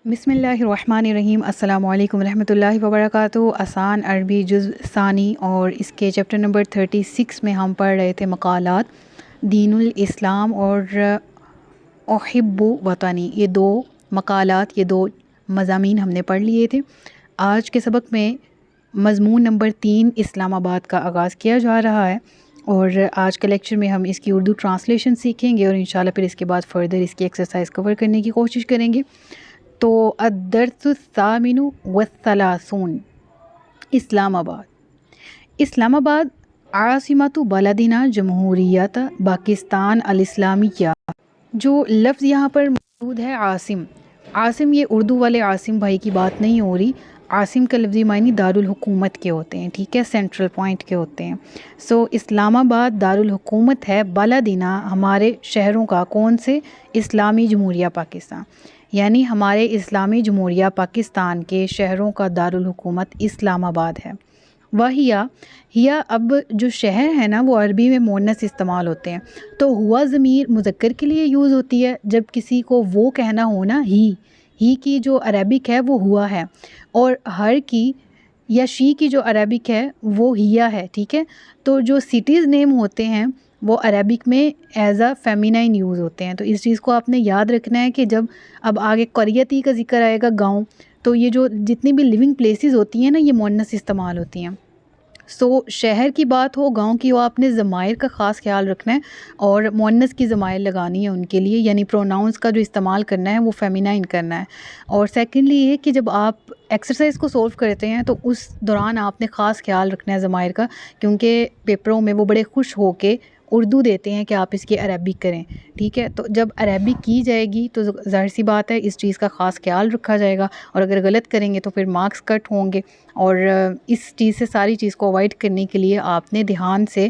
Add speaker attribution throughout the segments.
Speaker 1: بسم اللہ الرحمن الرحیم۔ السلام علیکم ورحمۃ اللہ وبرکاتہ۔ آسان عربی جزء ثانی اور اس کے چیپٹر نمبر 36 میں ہم پڑھ رہے تھے مقالات دین الاسلام اور احب وطنی۔ یہ دو مقالات، یہ دو مضامین ہم نے پڑھ لیے تھے۔ آج کے سبق میں مضمون نمبر 3 اسلام آباد کا آغاز کیا جا رہا ہے، اور آج کے لیکچر میں ہم اس کی اردو ٹرانسلیشن سیکھیں گے اور انشاءاللہ پھر اس کے بعد فردر اس کی ایکسرسائز کور کرنے کی کوشش کریں گے۔ تو الدرس الثامن والثلاثون، اسلام اسلام آباد عاصمۃ بلدنا جمہوریت پاکستان الاسلامیہ۔ جو لفظ یہاں پر موجود ہے عاصم، یہ اردو والے عاصم بھائی کی بات نہیں ہو رہی۔ عاصم کا لفظی معنی دارالحکومت کے ہوتے ہیں، ٹھیک ہے، سینٹرل پوائنٹ کے ہوتے ہیں۔ اسلام آباد دارالحکومت ہے بلدنا، ہمارے شہروں کا، کون سے؟ اسلامی جمہوریہ پاکستان، یعنی ہمارے اسلامی جمہوریہ پاکستان کے شہروں کا دارالحکومت اسلام آباد ہے۔ ہیا اب جو شہر ہے نا وہ عربی میں مؤنث استعمال ہوتے ہیں، تو ہوا ضمیر مذکر کے لیے یوز ہوتی ہے جب کسی کو وہ کہنا ہو نا، ہی کی جو عربک ہے وہ ہوا ہے، اور ہر کی یا شی کی جو عربک ہے وہ ہیا ہے، ٹھیک ہے۔ تو جو سٹیز نیم ہوتے ہیں وہ عربک میں ایز اے فیمینائن یوز ہوتے ہیں، تو اس چیز کو آپ نے یاد رکھنا ہے کہ جب اب آگے قریتی کا ذکر آئے گا، گاؤں، تو یہ جو جتنی بھی لیونگ پلیسز ہوتی ہیں نا یہ مؤنث استعمال ہوتی ہیں۔ شہر کی بات ہو، گاؤں کی ہو، آپ نے ضمائر کا خاص خیال رکھنا ہے اور مؤنث کی ضمائر لگانی ہے ان کے لیے، یعنی پروناؤنس کا جو استعمال کرنا ہے وہ فیمینائن کرنا ہے۔ اور سیکنڈلی یہ کہ جب آپ ایکسرسائز کو سولو کرتے ہیں تو اس دوران آپ نے خاص خیال رکھنا ہے ضمائر کا، کیونکہ پیپروں میں وہ بڑے خوش ہو کے اردو دیتے ہیں کہ آپ اس کی عربک کریں، ٹھیک ہے۔ تو جب عربک کی جائے گی تو ظاہر سی بات ہے اس چیز کا خاص خیال رکھا جائے گا، اور اگر غلط کریں گے تو پھر مارکس کٹ ہوں گے، اور اس چیز سے ساری چیز کو اوائڈ کرنے کے لیے آپ نے دھیان سے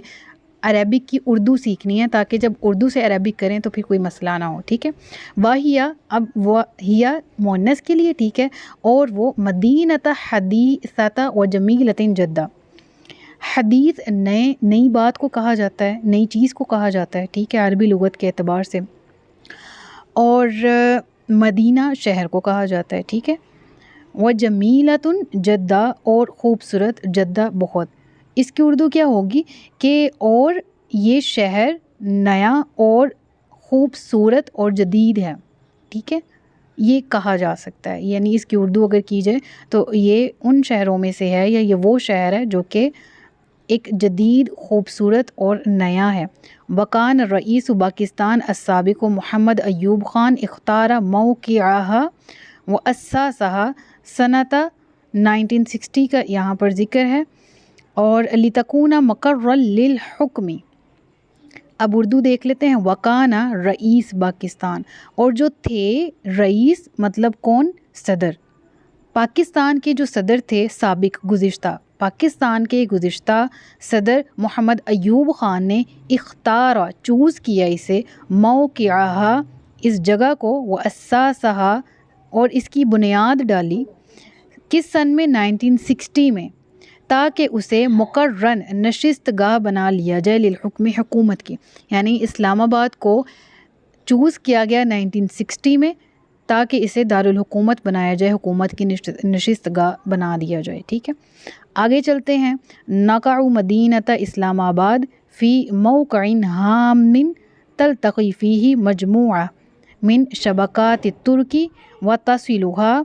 Speaker 1: عربک کی اردو سیکھنی ہے، تاکہ جب اردو سے عربک کریں تو پھر کوئی مسئلہ نہ ہو، ٹھیک ہے۔ واہیا، اب واہیا مؤنث کے لیے، ٹھیک ہے، اور وہ مدینۃ حدیثۃ و جمیلۃ جدہ۔ حدیث نئی بات کو کہا جاتا ہے، نئی چیز کو کہا جاتا ہے، ٹھیک ہے، عربی لغت کے اعتبار سے، اور مدینہ شہر کو کہا جاتا ہے، ٹھیک ہے۔ و جمیلۃ جدہ، اور خوبصورت، جدہ بہت۔ اس کی اردو کیا ہوگی کہ اور یہ شہر نیا اور خوبصورت اور جدید ہے، ٹھیک ہے، یہ کہا جا سکتا ہے، یعنی اس کی اردو اگر کی جائے تو یہ ان شہروں میں سے ہے، یا یہ وہ شہر ہے جو کہ ایک جدید، خوبصورت اور نیا ہے۔ وکان رئیس پاکستان السابق محمد ایوب خان اختار موقعها واسسها سنۃ 1960 کا یہاں پر ذکر ہے، اور لتکون مقرا للحکم۔ اب اردو دیکھ لیتے ہیں۔ وکانا رئیس پاکستان، اور جو تھے رئیس مطلب کون؟ صدر پاکستان کے جو صدر تھے سابق، گزشتہ، پاکستان کے گزشتہ صدر محمد ایوب خان نے اختارا، چوز کیا اسے، موقعها، اس جگہ کو، واسسها، اور اس کی بنیاد ڈالی، کس سن میں؟ 1960 میں، تاکہ اسے مقرن، نشست گاہ بنا لیا جائے، للحکم، حکومت کی، یعنی اسلام آباد کو چوز کیا گیا 1960 میں تاکہ اسے دارالحکومت بنایا جائے، حکومت کی نشست گاہ بنا دیا جائے، ٹھیک ہے۔ آگے چلتے ہیں۔ نقع مدینۃ اسلام آباد فی موقع ہام تلتقی فیہ مجموعہ من شبکات الترک وتصلها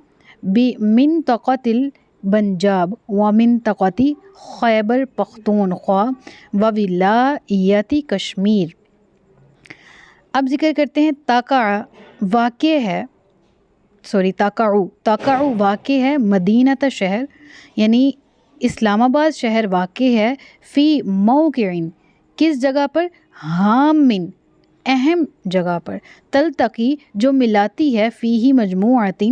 Speaker 1: بمنطقة البنجاب ومنطقة خیبر پختونخوا وولایت کشمیر۔ اب ذکر کرتے ہیں تقع، واقع ہے، تقع واقع ہے، مدینۃ شہر، یعنی اسلام آباد شہر واقع ہے، فی موقع، کس جگہ پر؟ ہام، اہم جگہ پر، تلتقی، جو ملاتی ہے، فیہ مجموعۃ،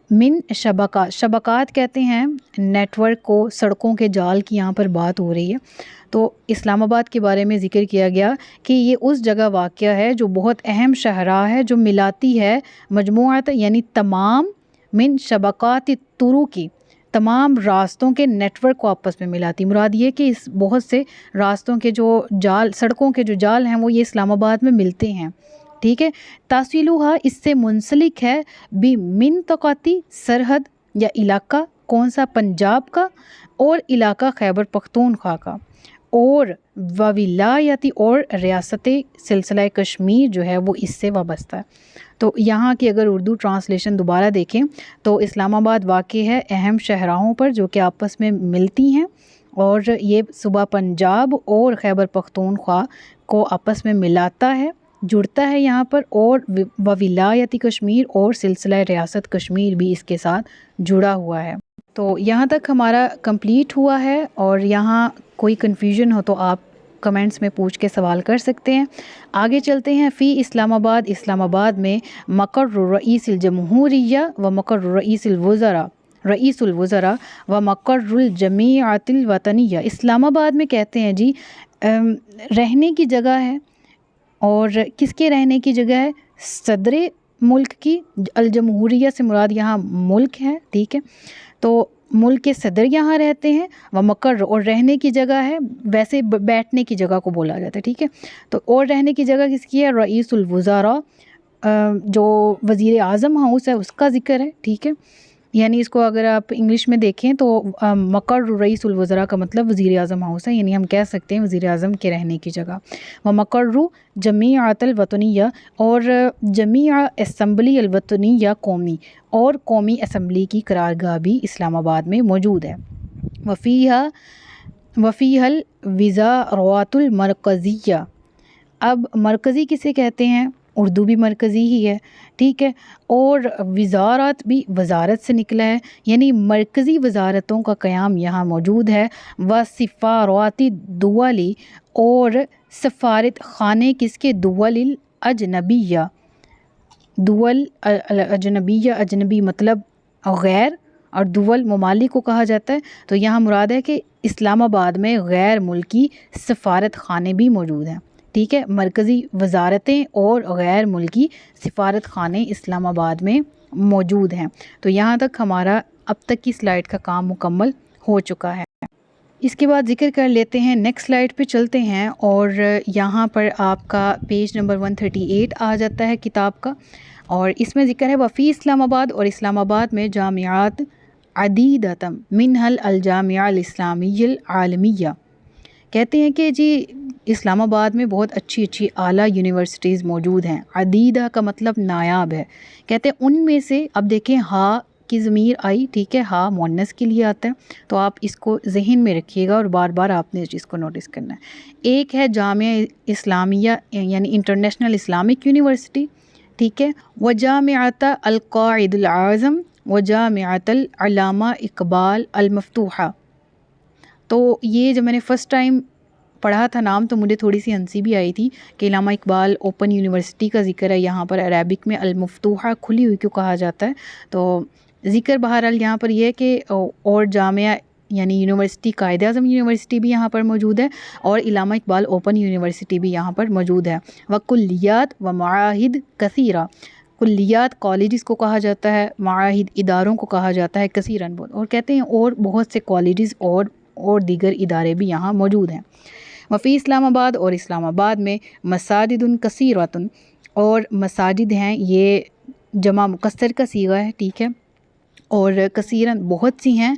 Speaker 1: من شبکات، شبکات کہتے ہیں نیٹ ورک کو، سڑکوں کے جال کی یہاں پر بات ہو رہی ہے۔ تو اسلام آباد کے بارے میں ذکر کیا گیا کہ یہ اس جگہ واقع ہے جو بہت اہم شاہراہ ہے، جو ملاتی ہے مجموعات، یعنی تمام، من شبکات الطرق، تمام راستوں کے نیٹ ورک کو آپس میں ملاتی۔ مراد یہ کہ اس بہت سے راستوں کے جو جال، سڑکوں کے جو جال ہیں وہ یہ اسلام آباد میں ملتے ہیں، ٹھیک ہے. تاسیلوہا اس سے منسلک ہے بھی منطقاتی سرحد یا علاقہ کون سا؟ پنجاب کا اور علاقہ خیبر پختونخوا کا، اور وولایتی اور ریاست سلسلہ کشمیر جو ہے وہ اس سے وابستہ ہے. تو یہاں کی اگر اردو ٹرانسلیشن دوبارہ دیکھیں تو اسلام آباد واقع ہے اہم شاہراہوں پر جو کہ آپس میں ملتی ہیں، اور یہ صوبہ پنجاب اور خیبر پختونخوا کو آپس میں ملاتا ہے، جڑتا ہے یہاں پر، اور ولایتی کشمیر اور سلسلہ ریاست کشمیر بھی اس کے ساتھ جڑا ہوا ہے. تو یہاں تک ہمارا کمپلیٹ ہوا ہے، اور یہاں کوئی کنفیوژن ہو تو آپ کمنٹس میں پوچھ کے سوال کر سکتے ہیں. آگے چلتے ہیں. فی اسلام آباد، اسلام آباد میں مقر رئیس الجمہوریہ و مقر رئیس الوزراء و مقر الجمیعۃ الوطنیہ. اسلام آباد میں کہتے ہیں جی رہنے کی جگہ ہے، اور کس کے رہنے کی جگہ ہے؟ صدر ملک کی. الجمہوریہ سے مراد یہاں ملک ہے، ٹھیک ہے. تو ملک کے صدر یہاں رہتے ہیں. و مقر اور رہنے کی جگہ ہے، ویسے بیٹھنے کی جگہ کو بولا جاتا ہے، ٹھیک ہے. تو اور رہنے کی جگہ کس کی ہے؟ رئیس الوزراء، جو وزیر اعظم ہاؤس ہے اس کا ذکر ہے، ٹھیک ہے. یعنی اس کو اگر آپ انگلش میں دیکھیں تو مقر رئیس الوزراء کا مطلب وزیر اعظم ہاؤس ہے، یعنی ہم کہہ سکتے ہیں وزیر اعظم کے رہنے کی جگہ. و مقر جمیعۃ الوطنیہ، اور جمیع اسمبلی الوطنیہ قومی، اور قومی اسمبلی کی قرارگاہ بھی اسلام آباد میں موجود ہے. وفیہا الوزارات المرکزیہ. اب مرکزی کسے کہتے ہیں؟ اردو بھی مرکزی ہی ہے، ٹھیک ہے. اور وزارات بھی وزارت سے نکلا ہے، یعنی مرکزی وزارتوں کا قیام یہاں موجود ہے. و سفاراتی دولی، اور سفارت خانے کس کے؟ دول الاجنبیہ. دول الاجنبیہ، اجنبی مطلب غیر، اور دول ممالک کو کہا جاتا ہے. تو یہاں مراد ہے کہ اسلام آباد میں غیر ملکی سفارت خانے بھی موجود ہیں، ٹھیک ہے. مرکزی وزارتیں اور غیر ملکی سفارت خانے اسلام آباد میں موجود ہیں. تو یہاں تک ہمارا اب تک کی سلائیڈ کا کام مکمل ہو چکا ہے. اس کے بعد ذکر کر لیتے ہیں، نیکسٹ سلائیڈ پہ چلتے ہیں، اور یہاں پر آپ کا پیج نمبر 138 آ جاتا ہے کتاب کا، اور اس میں ذکر ہے وفی اسلام آباد، اور اسلام آباد میں جامعات عدیدتم منہل الجامعہ الاسلامیہ العالمیہ. کہتے ہیں کہ جی اسلام آباد میں بہت اچھی اعلیٰ یونیورسٹیز موجود ہیں. عدیدہ کا مطلب نایاب ہے. کہتے ہیں ان میں سے، اب دیکھیں ہا کی ضمیر آئی، ٹھیک ہے، ہا مؤنث کے لیے آتا ہے، تو آپ اس کو ذہن میں رکھیے گا اور بار بار آپ نے اس چیز کو نوٹس کرنا ہے. ایک ہے جامعہ اسلامیہ یعنی انٹرنیشنل اسلامک یونیورسٹی، ٹھیک ہے. وجامعۃ القائد الاعظم وجامعۃ العلامہ اقبال المفتوحہ. تو یہ جب میں نے فرسٹ ٹائم پڑھا تھا نام تو مجھے تھوڑی سی ہنسی بھی آئی تھی کہ علامہ اقبال اوپن یونیورسٹی کا ذکر ہے یہاں پر. عربک میں المفتوحہ کھلی ہوئی کیوں کہا جاتا ہے؟ تو ذکر بہرحال یہاں پر یہ ہے کہ اور جامعہ یعنی یونیورسٹی قائد اعظم یونیورسٹی بھی یہاں پر موجود ہے، اور علامہ اقبال اوپن یونیورسٹی بھی یہاں پر موجود ہے. وکلیات و معاہد کثیرہ. کلیات کالجز کو کہا جاتا ہے، معاہد اداروں کو کہا جاتا ہے، کثیرن بہت، اور کہتے ہیں اور بہت سے کالجز اور دیگر ادارے بھی یہاں موجود ہیں. وفی اسلام آباد، اور اسلام آباد میں مساجد کثیرۃ، اور مساجد ہیں، یہ جمع مکسر کا صیغہ ہے، ٹھیک ہے، اور کثیرن بہت سی ہیں.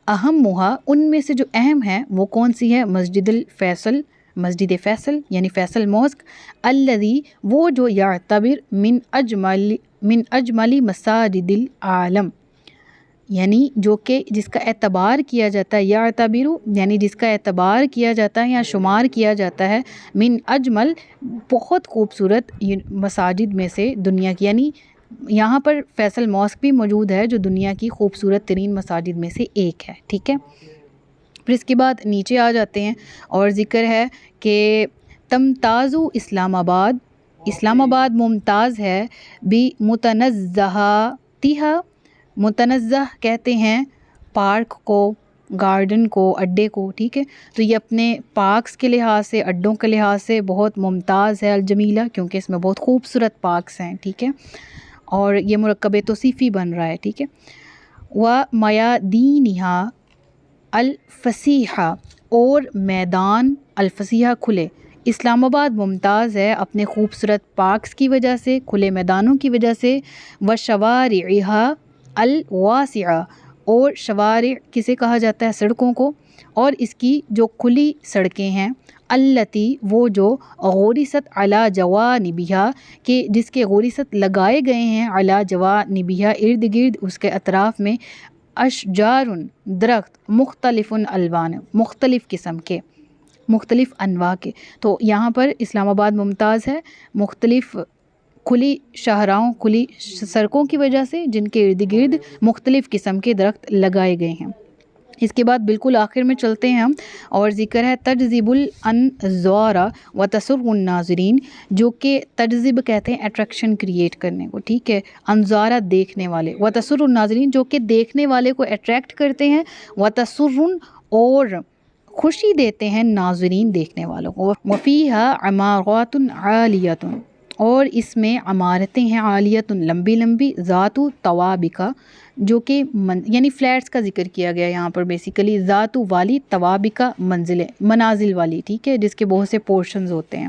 Speaker 1: اہمھا ان میں سے جو اہم ہیں وہ کون سی ہے؟ مسجد فیصل یعنی فیصل موسک. الذی وہ جو یعتبر من اجملی مساجد العالم، یعنی جو کہ جس کا اعتبار کیا جاتا ہے، یعتبر یعنی جس کا اعتبار کیا جاتا ہے یا شمار کیا جاتا ہے، من اجمل بہت خوبصورت مساجد میں سے دنیا کی، یعنی یہاں پر فیصل موسک بھی موجود ہے جو دنیا کی خوبصورت ترین مساجد میں سے ایک ہے، ٹھیک ہے. پھر اس کے بعد نیچے آ جاتے ہیں اور ذکر ہے کہ تمتاز اسلام آباد، اسلام آباد ممتاز ہے بھی متنزہاتہا. متنزہ کہتے ہیں پارک کو، گارڈن کو، اڈے کو، ٹھیک ہے. تو یہ اپنے پارکس کے لحاظ سے، اڈوں کے لحاظ سے بہت ممتاز ہے. الجمیلہ کیونکہ اس میں بہت خوبصورت پارکس ہیں، ٹھیک ہے، اور یہ مرکب توصیفی بن رہا ہے، ٹھیک ہے. ومیادینہا الفسیحہ، اور میدان الفسیحہ کھلے، اسلام آباد ممتاز ہے اپنے خوبصورت پارکس کی وجہ سے، کھلے میدانوں کی وجہ سے، وشوارعها الواسعہ، اور شوارع کسے کہا جاتا ہے؟ سڑکوں کو، اور اس کی جو کھلی سڑکیں ہیں، التی وہ جو غورست علی جوانبہا کہ جس کے غورست لگائے گئے ہیں، علی جوانبہا ارد گرد اس کے اطراف میں، اشجار درخت، مختلف الوان مختلف قسم کے، مختلف انواع کے. تو یہاں پر اسلام آباد ممتاز ہے مختلف کھلی شاہراہوں، کھلی سڑکوں کی وجہ سے، جن کے ارد گرد مختلف قسم کے درخت لگائے گئے ہیں. اس کے بعد بالکل آخر میں چلتے ہیں ہم، اور ذکر ہے تجذب الانظار و تسر الناظرین، جو کہ تجذب کہتے ہیں اٹریکشن کریٹ کرنے کو، ٹھیک ہے، انظارہ دیکھنے والے، و تسر الناظرین جو کہ دیکھنے والے کو اٹریکٹ کرتے ہیں، و تسر اور خوشی دیتے ہیں ناظرین دیکھنے والوں کو. وفیہا عمارات عالیۃ، اور اس میں عمارتیں ہیں عالیۃ لمبی لمبی، ذات طوابق جو کہ یعنی فلیٹس کا ذکر کیا گیا یہاں پر، بیسیکلی ذات والی، طوابق منزلیں، منازل والی، ٹھیک ہے، جس کے بہت سے پورشنز ہوتے ہیں.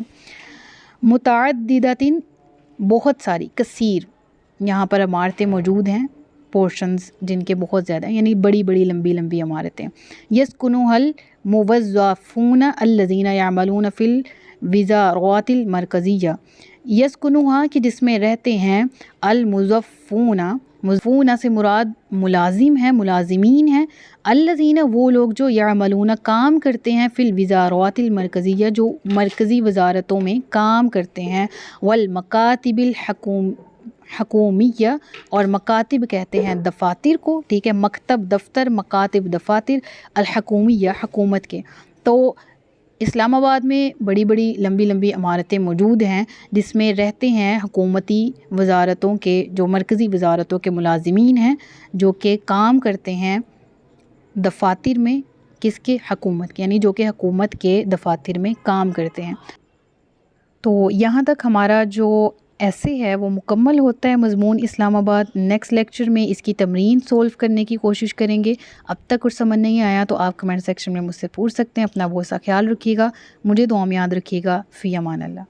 Speaker 1: متعددۃ بہت ساری، کثیر یہاں پر عمارتیں موجود ہیں، پورشنز جن کے بہت زیادہ ہیں، یعنی بڑی بڑی لمبی لمبی عمارتیں. یسکنها الموظفون الذین یعملون فی الوزارات المرکزیہ، یسکنها کہ جس میں رہتے ہیں، الموظفون، موظفون سے مراد ملازم ہیں، ملازمین ہیں، الذین وہ لوگ جو یعملون کام کرتے ہیں، فی الوزارات المرکزیہ جو مرکزی وزارتوں میں کام کرتے ہیں، والمکاتب حکومیہ اور مکاتب کہتے ہیں دفاتر کو، ٹھیک ہے، مکتب دفتر، مکاتب دفاتر، الحکومیہ حکومت کے. تو اسلام آباد میں بڑی بڑی لمبی لمبی عمارتیں موجود ہیں جس میں رہتے ہیں حکومتی وزارتوں کے، جو مرکزی وزارتوں کے ملازمین ہیں، جو کہ کام کرتے ہیں دفاتر میں، کس کے؟ حکومت کے، یعنی جو کہ حکومت کے دفاتر میں کام کرتے ہیں. تو یہاں تک ہمارا جو ایسے ہے وہ مکمل ہوتا ہے مضمون اسلام آباد. نیکسٹ لیکچر میں اس کی تمرین سولو کرنے کی کوشش کریں گے. اب تک کچھ سمجھ نہیں آیا تو آپ کمنٹ سیکشن میں مجھ سے پوچھ سکتے ہیں. اپنا بہت سا خیال رکھیے گا، مجھے دعا میں یاد رکھیے گا. فی امان اللہ.